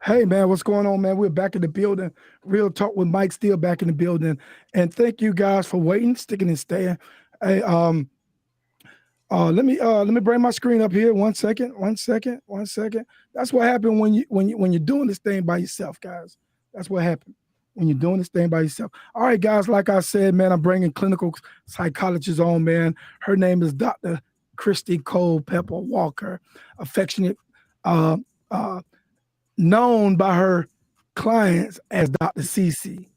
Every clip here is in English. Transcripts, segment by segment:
Hey man, what's going on, man? We're back in the building. Real talk with Mike Steele back in the building. And thank you guys for waiting, sticking and staying. Hey, let me bring my screen up here. One second, one second, one second. That's what happened when you're doing this thing by yourself, guys. That's what happened when you're doing this thing by yourself. All right, guys. Like I said, man, I'm bringing clinical psychologist on, man. Her name is Dr. Christy Cole Pepper Walker, affectionate, uh, uh, known by her clients as Dr. CC.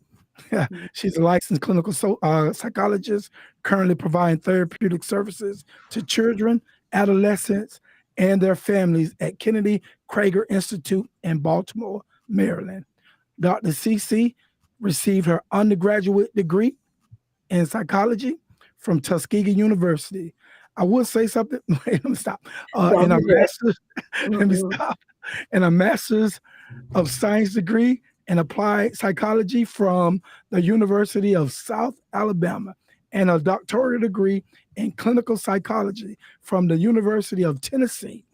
She's a licensed clinical psychologist, currently providing therapeutic services to children, adolescents, and their families at Kennedy Krager Institute in Baltimore, Maryland. Dr. CC received her undergraduate degree in psychology from Tuskegee University. I would say something. Wait, let me stop. And a master's. Let me stop. And a master's of science degree in applied psychology from the University of South Alabama, and a doctoral degree in clinical psychology from the University of Tennessee.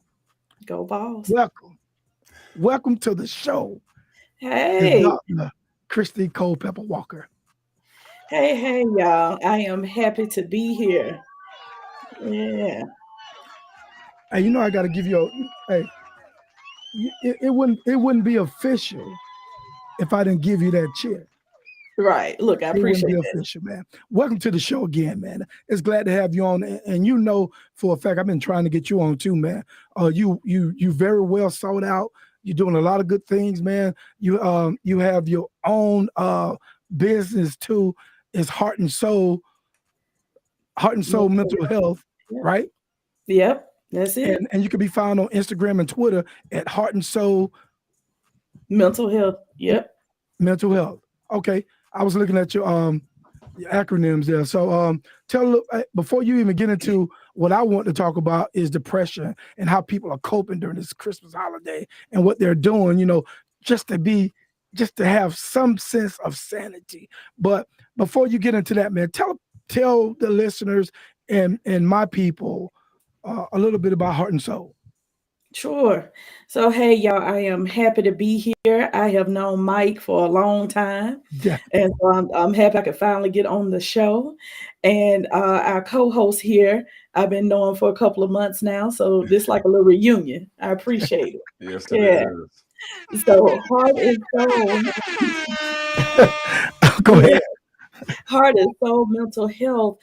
Go balls. Welcome. Welcome to the show. Hey. Dr. Christy Cole Pepper Walker. Hey, y'all. I am happy to be here. Yeah. Hey, you know I got to give you hey. It wouldn't be official if I didn't give you that chair. Right. Look, I It wouldn't appreciate be that. official, man. Welcome to the show again, man. It's glad to have you on, and you know for a fact I've been trying to get you on too, man. You very well sold out. You're doing a lot of good things, man. You have your own business too. It's Heart and Soul Mental Health, Yeah. right? Yep. That's it. And you can be found on Instagram and Twitter at Heart and Soul Mental health. Yep. Mental Health. Okay, I was looking at your acronyms there. So before you even get into what I want to talk about is depression and how people are coping during this Christmas holiday and what they're doing, just to have some sense of sanity. But before you get into that, man, tell the listeners and my people a little bit about Heart and Soul. Sure. So, hey, y'all, I am happy to be here. I have known Mike for a long time. Yeah. And so I'm happy I could finally get on the show. And our co host here, I've been knowing for a couple of months now. So, this like a little reunion. I appreciate it. Yes, it Yeah. is. So, heart and soul. Go Yeah. ahead. Heart and Soul Mental Health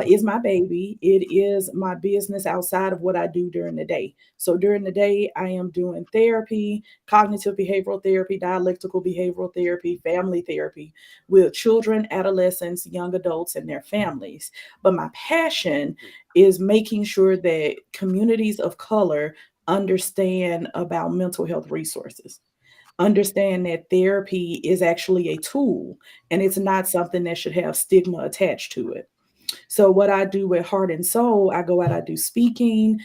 is my baby. It is my business outside of what I do during the day. So during the day, I am doing therapy, cognitive behavioral therapy, dialectical behavioral therapy, family therapy with children, adolescents, young adults, and their families. But my passion is making sure that communities of color understand about mental health resources, understand that therapy is actually a tool and it's not something that should have stigma attached to it. So, what I do with Heart and Soul, I go out, I do speaking,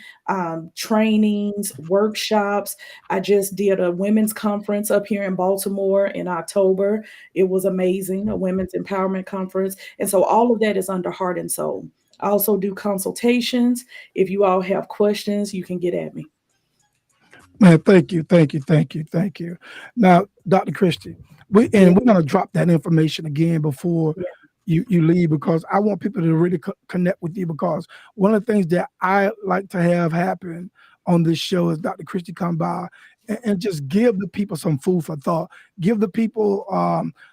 trainings, workshops. I just did a women's conference up here in Baltimore in October. It was amazing, a women's empowerment conference. And so, all of that is under Heart and Soul. I also do consultations. If you all have questions, you can get at me. Man, thank you, thank you, thank you, thank you. Now, Dr. Christie, Yeah, we're gonna drop that information again before yeah, you leave because I want people to really connect with you because one of the things that I like to have happen on this show is Dr. Christie come by and just give the people some food for thought, give the people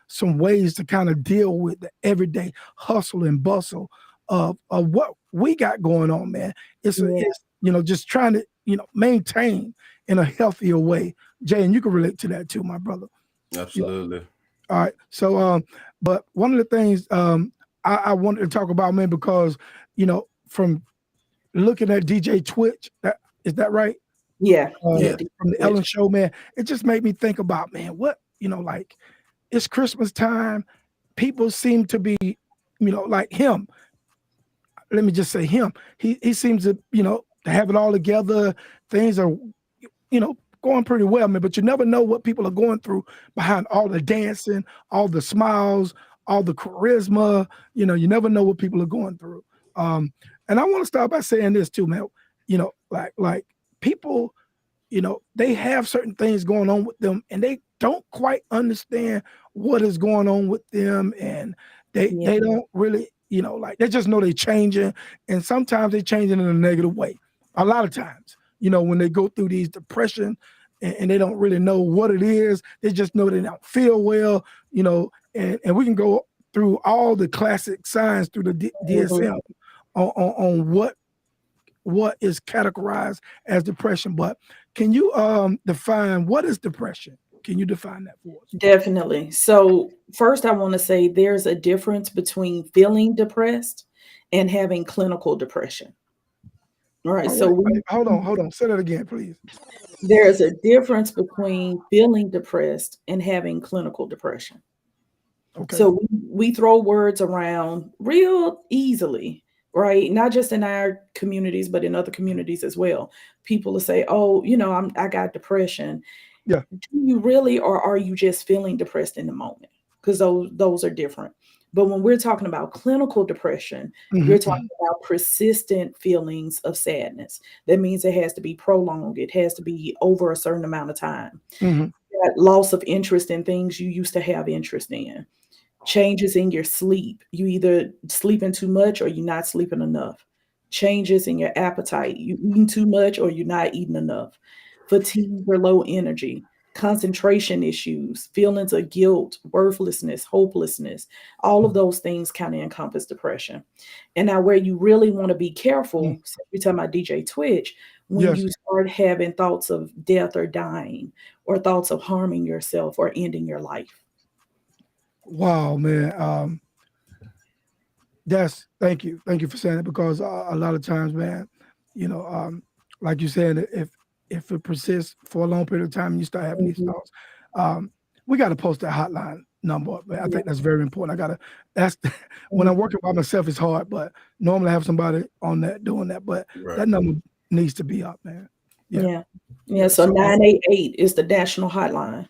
some ways to kind of deal with the everyday hustle and bustle of what we got going on, man. yeah. It's just trying to maintain in a healthier way. Jay, and you can relate to that too, my brother. Yeah. Absolutely. All right. So, but one of the things I wanted to talk about, man, because from looking at DJ Twitch, is that right? Yeah, yeah, Yeah. deep From the switch. Ellen Show, man, it just made me think about, man, what like it's Christmas time. People seem to be, like him. Let me just say him. He seems to, to have it all together. Things are going pretty well, man. But you never know what people are going through behind all the dancing, all the smiles, all the charisma. You never know what people are going through. And I want to start by saying this too, man. Like people they have certain things going on with them, and they don't quite understand what is going on with them, and Yeah. they don't really, like they just know they're changing, and sometimes they're changing in a negative way. A lot of times, when they go through these depression, and they don't really know what it is, they just know they don't feel well, and we can go through all the classic signs through the Mhm. DSM on what is categorized as depression. But can you define what is depression? Can you define that for us? Definitely. So, first, I want to say there's a difference between feeling depressed and having clinical depression. All right. Oh, So, hold on. Say that again, please. there's a difference between feeling depressed and having clinical depression. Okay. So we throw words around real easily, right? Not just in our communities, but in other communities as well. People will say, "Oh, I got depression." Yeah. Do you really, or are you just feeling depressed in the moment? Because those are different. But when we're talking about clinical depression, Hmm. we're talking about persistent feelings of sadness. That means it has to be prolonged. It has to be over a certain amount of time. Hmm. That loss of interest in things you used to have interest in, changes in your sleep. You either sleeping too much or you're not sleeping enough. Changes in your appetite. You eating too much or you're not eating enough. Fatigue or low energy. Concentration issues, feelings of guilt, worthlessness, hopelessness. All of those things kind of encompass depression. And now, where you really want to be careful, since we're talking about DJ Twitch, when Yes. you start having thoughts of death or dying, or thoughts of harming yourself or ending your life. Wow, man. That's thank you for saying it, because a lot of times, man, you know, um, like you said, if it persists for a long period of time and you start having these Mhm. thoughts, um, we got to post that hotline number up, man. I Yeah. think that's very important. I gotta. That's when Mhm. I'm working by myself, it's hard, but normally I have somebody on that doing that. But Right. that number needs to be up, man. Yeah, Yeah. Yeah. yeah. So 988 is the national hotline.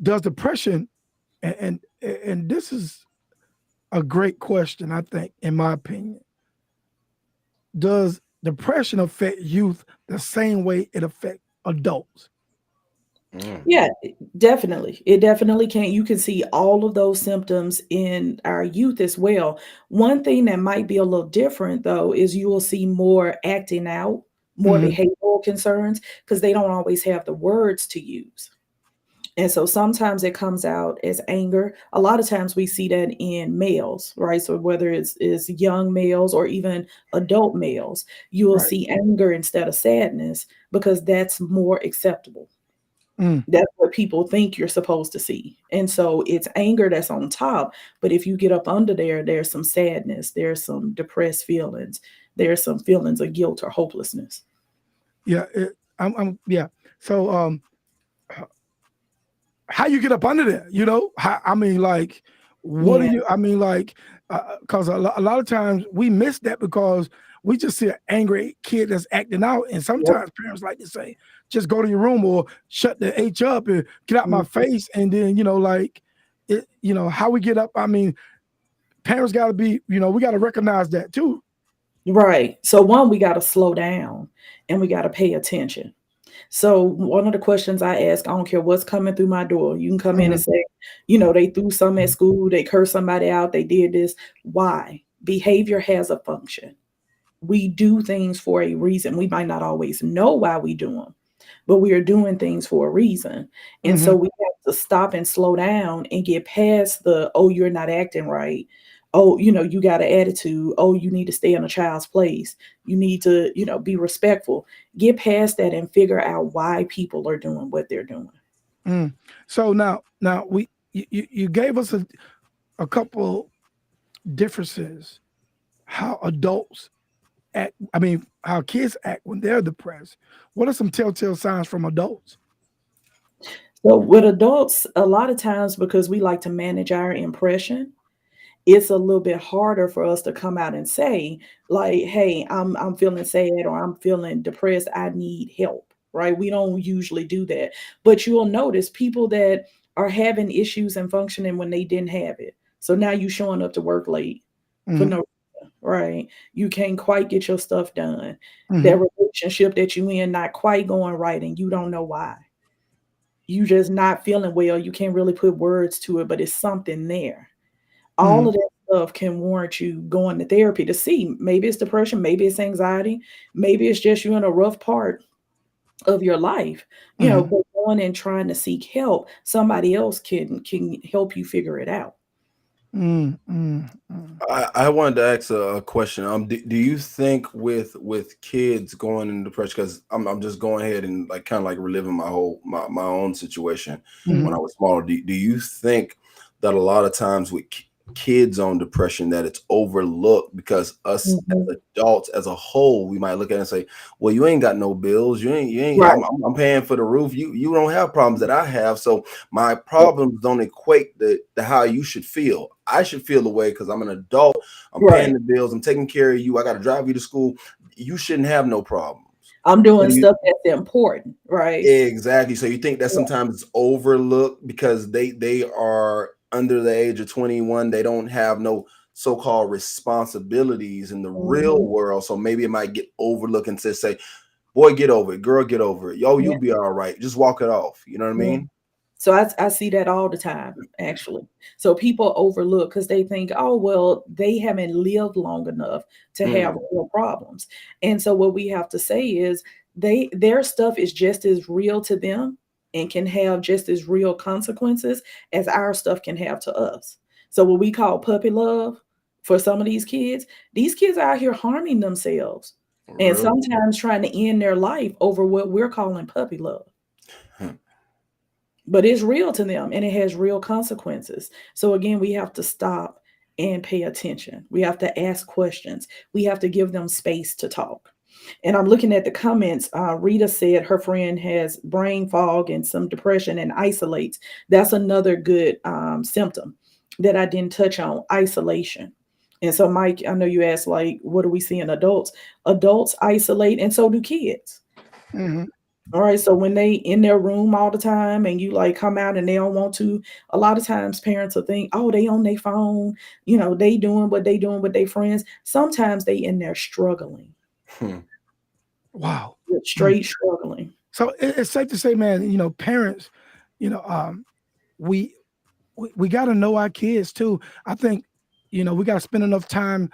Does depression and this is a great question, I think, in my opinion. Does depression affect youth the same way it affects adults? Mm. Yeah, definitely. It definitely can. You can see all of those symptoms in our youth as well. One thing that might be a little different, though, is you will see more acting out, more Hmm. behavioral concerns, because they don't always have the words to use. And so sometimes it comes out as anger. A lot of times we see that in males, right? So whether it's young males or even adult males, you will Right. see anger instead of sadness because that's more acceptable. Mm, That's what people think you're supposed to see. And so it's anger that's on top. But if you get up under there, there's some sadness, there's some depressed feelings, there's some feelings of guilt or hopelessness. yeah. Yeah. So, how you get up under there? I mean, like, what do Yeah, you? I mean, like, because a lot of times we miss that because we just see an angry kid that's acting out, and yep. sometimes parents like to say, "Just go to your room or shut the H up and get out my Mhm. face," and then like it. How we get up. I mean, parents got to be. We got to recognize that too. Right. So one, we got to slow down and we got to pay attention. So one of the questions I ask, I don't care what's coming through my door. You can come in and Hmm. say, they threw something at school, they cursed somebody out, they did this. Why? Behavior has a function. We do things for a reason. We might not always know why we do them, but we are doing things for a reason. And Hmm. so we have to stop and slow down and get past the, oh, you're not acting right. Oh, you got an attitude. Oh, you need to stay in a child's place. You need to, be respectful. Get past that and figure out why people are doing what they're doing. Mm. So now you gave us a couple differences how adults act. I mean, how kids act when they're depressed. What are some telltale signs from adults? So with adults, a lot of times because we like to manage our impression, it's a little bit harder for us to come out and say, like, hey, I'm feeling sad or I'm feeling depressed, I need help, right? We don't usually do that. But you'll notice people that are having issues and functioning when they didn't have it. So now you showing up to work late for Hmm. no reason. right? You can't quite get your stuff done. That Hmm. relationship that you in not quite going right, and you don't know why. You just not feeling well. You can't really put words to it, but it's something there. All Hmm. of that stuff can warrant you going to therapy to see. Maybe it's depression, maybe it's anxiety, maybe it's just you in a rough part of your life, Hmm. but going and trying to seek help, somebody else can help you figure it out. Mm, mm, mm. I wanted to ask a question. Do you think with kids going into depression, because I'm just going ahead and like kind of like reliving my own situation when Mhm, I was smaller. Do you think that a lot of times with kids on depression that it's overlooked because us Mhm. as adults as a whole we might look at it and say, well, you ain't got no bills, you ain't Right. I'm paying for the roof, you don't have problems that I have, so my Yeah. problems don't equate to how you should feel. I should feel the way because I'm an adult. I'm paying Right. the bills. I'm taking care of you. I got to drive you to school. You shouldn't have no problems. I'm So doing you stuff that's important, right? exactly. So you think that Yeah. sometimes it's overlooked because they are under the age of 21. They don't have no so-called responsibilities in the real Mhm. world. So maybe it might get overlooked and say, boy, get over it. Girl, get over it. Yo, Yeah. you'll be all right. Just walk it off. You know what I Yeah. mean? So I see that all the time, actually. So people overlook because they think, oh, well, they haven't lived long enough to have Mm, real problems. And so what we have to say is their stuff is just as real to them and can have just as real consequences as our stuff can have to us. So what we call puppy love for some of these kids are out here harming themselves and really? sometimes trying to end their life over what we're calling puppy love, but it's real to them and it has real consequences. So again, we have to stop and pay attention. We have to ask questions. We have to give them space to talk. And I'm looking at the comments. Rita said her friend has brain fog and some depression and isolates. That's another good symptom that I didn't touch on, isolation. And so, Mike, I know you asked, like, what do we see in adults? Adults isolate, and so do kids. mhm. All right. So when they in their room all the time and you like come out and they don't want to, a lot of times parents will think, oh, they on their phone, they doing what they doing with their friends. Sometimes they in there struggling, Wow. Mm. straight struggling. So it's safe to say, man, parents, you know, um, we we got to know our kids too. I think, we got to spend enough time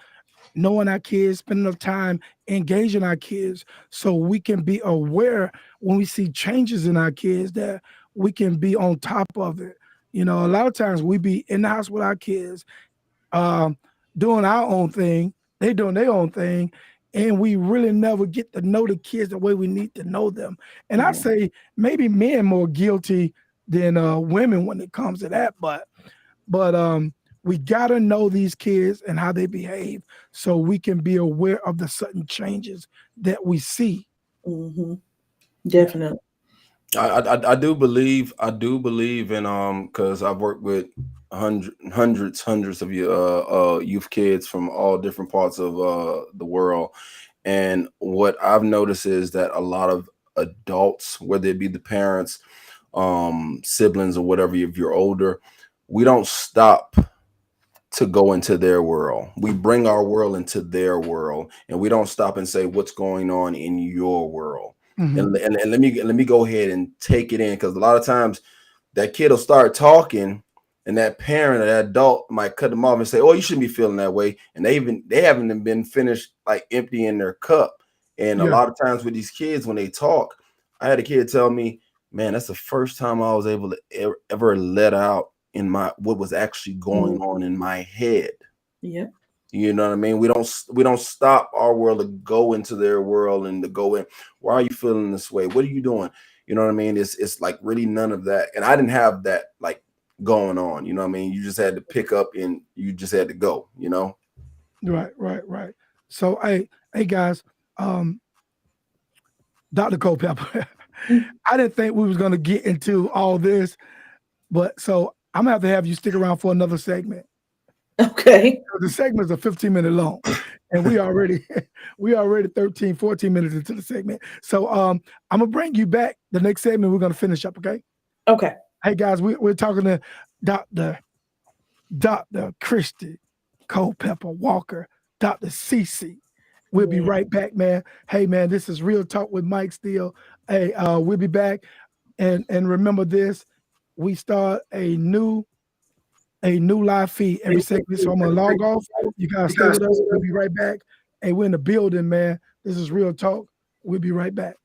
knowing our kids, spend enough time engaging our kids so we can be aware when we see changes in our kids that we can be on top of it. A lot of times we be in the house with our kids, um, doing our own thing, they doing their own thing, and we really never get to know the kids the way we need to know them. And I Yeah. say maybe men more guilty than women when it comes to that, but we gotta know these kids and how they behave so we can be aware of the sudden changes that we see. Hmm. Yeah. Definitely. I do believe in because I've worked with hundreds of youth kids from all different parts of the world, and what I've noticed is that a lot of adults, whether it be the parents, siblings, or whatever, if you're older, we don't stop to go into their world. We bring our world into their world, and we don't stop and say what's going on in your world. Hmm. And let me go ahead and take it in, because a lot of times that kid will start talking, and that parent or that adult might cut them off and say, "Oh, you shouldn't be feeling that way," and they haven't even been finished like emptying their cup. And a Yeah. lot of times with these kids, when they talk, I had a kid tell me, "Man, that's the first time I was able to ever let out in my what was actually going Mhm. on in my head." Yep. You know what I mean? We don't stop our world to go into their world and to go in. Why are you feeling this way? What are you doing? You know what I mean? It's like really none of that. And I didn't have that like going on. You know what I mean? You just had to pick up and you just had to go. You know? Right, right, right. So hey guys, um, Dr. Culpepper, Mhm. I didn't think we was gonna get into all this, but so I'm gonna have you stick around for another segment. Okay. The segments are 15-minute long, and we already we already 13, 14 minutes into the segment. So I'm gonna bring you back the next segment. We're gonna finish up, okay? Okay. Hey guys, we're talking to Dr. Christy Culpepper Walker. Dr. Cece. We'll be right back, man. Hey, man, this is Real Talk with Mike Steele. Hey, we'll be back. And remember this, we start a new live feed every segment. So I'm gonna log off. You guys stay with us. We'll be right back. Hey, we're in the building, man. This is Real Talk. We'll be right back.